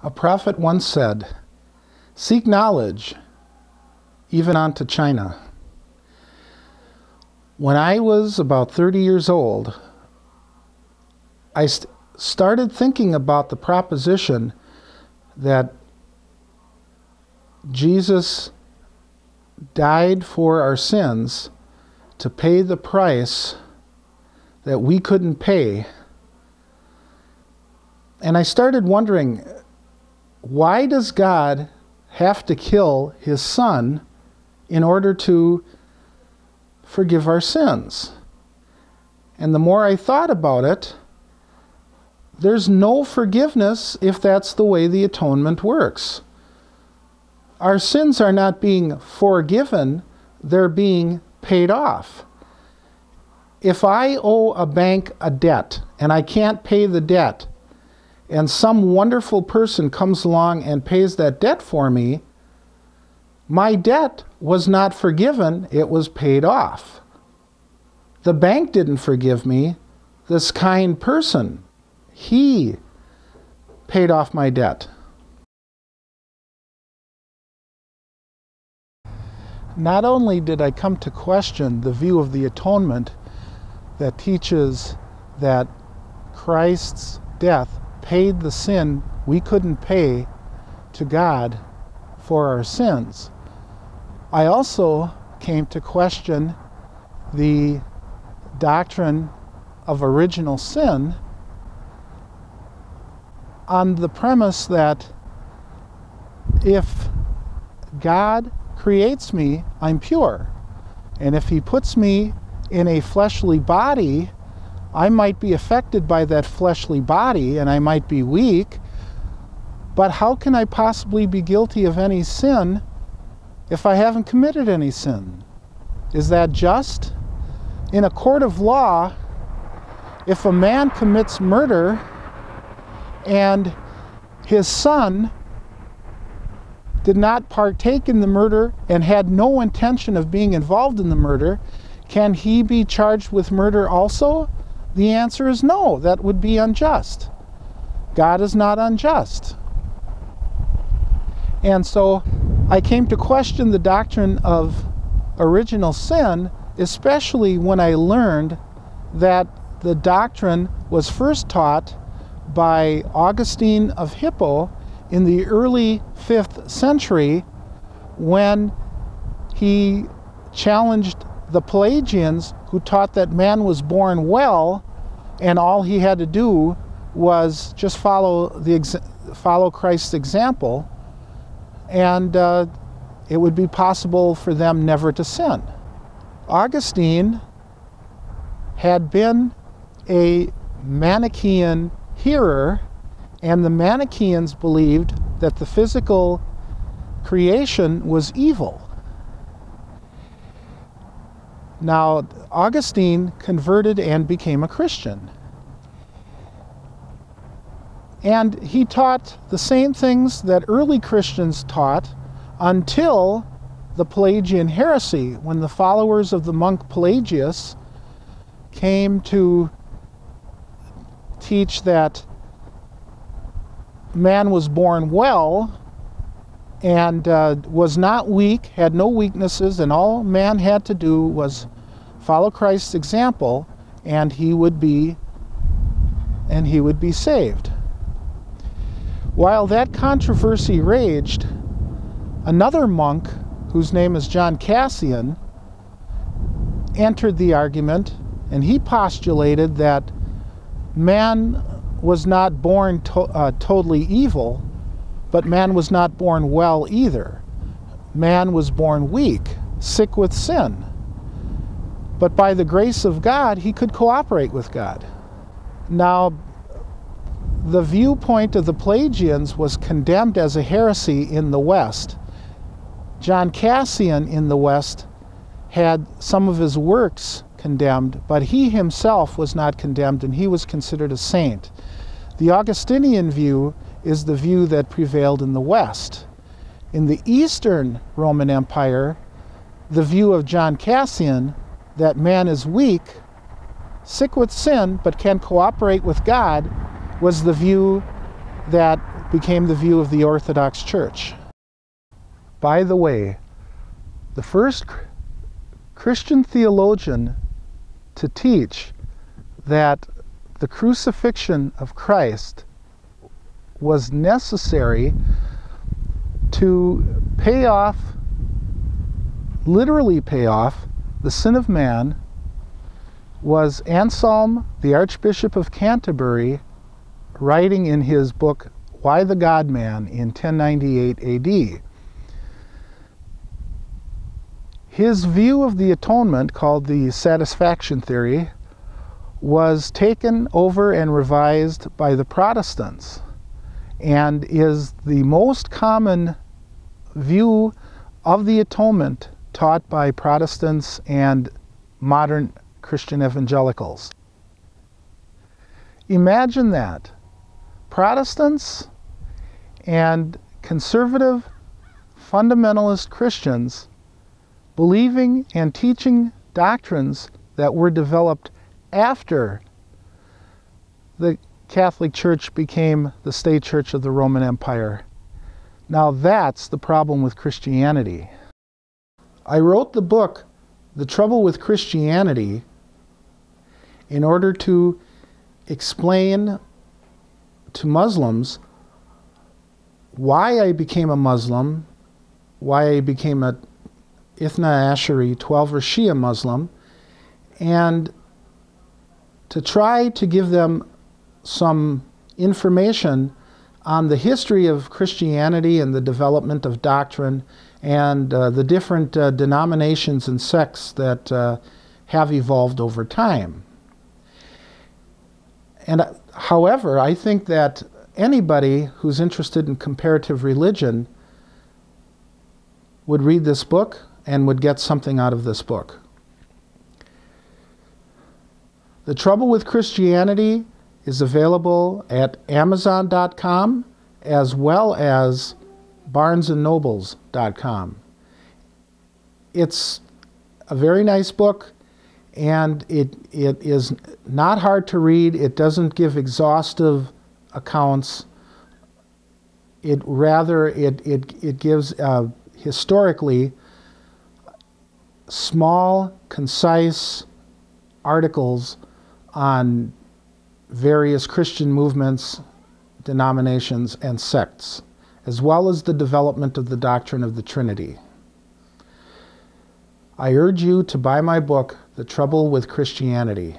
A prophet once said, "Seek knowledge, even unto China." When I was about 30 years old, I started thinking about the proposition that Jesus died for our sins to pay the price that we couldn't pay. And I started wondering, why does God have to kill his son in order to forgive our sins? And the more I thought about it, there's no forgiveness if that's the way the atonement works. Our sins are not being forgiven, they're being paid off. If I owe a bank a debt and I can't pay the debt, and some wonderful person comes along and pays that debt for me, my debt was not forgiven, it was paid off. The bank didn't forgive me, this kind person, he paid off my debt. Not only did I come to question the view of the atonement that teaches that Christ's death paid the sin we couldn't pay to God for our sins, I also came to question the doctrine of original sin on the premise that if God creates me, I'm pure. And if he puts me in a fleshly body, I might be affected by that fleshly body and I might be weak, but how can I possibly be guilty of any sin if I haven't committed any sin? Is that just? In a court of law, if a man commits murder and his son did not partake in the murder and had no intention of being involved in the murder, can he be charged with murder also? The answer is no. That would be unjust. God is not unjust. And so I came to question the doctrine of original sin, especially when I learned that the doctrine was first taught by Augustine of Hippo in the early 5th century when he challenged the Pelagians, who taught that man was born well and all he had to do was just follow Christ's example, and it would be possible for them never to sin. Augustine had been a Manichaean hearer, and the Manichaeans believed that the physical creation was evil. Now, Augustine converted and became a Christian. And he taught the same things that early Christians taught until the Pelagian heresy, when the followers of the monk Pelagius came to teach that man was born well and was not weak, had no weaknesses, and all man had to do was follow Christ's example, and he would be saved. While that controversy raged, another monk, whose name is John Cassian, entered the argument, and he postulated that man was not born totally evil, but man was not born well either. Man was born weak, sick with sin. But by the grace of God, he could cooperate with God. Now, the viewpoint of the Pelagians was condemned as a heresy in the West. John Cassian in the West had some of his works condemned, but he himself was not condemned, and he was considered a saint. The Augustinian view is the view that prevailed in the West. In the Eastern Roman Empire, the view of John Cassian, that man is weak, sick with sin, but can cooperate with God, was the view that became the view of the Orthodox Church. By the way, the first Christian theologian to teach that the crucifixion of Christ was necessary to pay off, literally pay off, the sin of man was Anselm, the Archbishop of Canterbury, writing in his book, Why the God-Man, in 1098 AD. His view of the atonement, called the satisfaction theory, was taken over and revised by the Protestants and is the most common view of the atonement taught by Protestants and modern Christian evangelicals. Imagine that. Protestants and conservative fundamentalist Christians believing and teaching doctrines that were developed after the Catholic Church became the state church of the Roman Empire. Now that's the problem with Christianity. I wrote the book, The Trouble with Christianity, in order to explain to Muslims why I became a Muslim, why I became a Ithna Ashari, 12er Shia Muslim, and to try to give them some information on the history of Christianity and the development of doctrine and the different denominations and sects that have evolved over time. And however, I think that anybody who's interested in comparative religion would read this book and would get something out of this book. The Trouble with Christianity is available at Amazon.com as well as BarnesandNobles.com. It's a very nice book, and it is not hard to read. It doesn't give exhaustive accounts. It gives historically small, concise articles on various Christian movements, denominations, and sects, as well as the development of the doctrine of the Trinity. I urge you to buy my book, The Trouble with Christianity.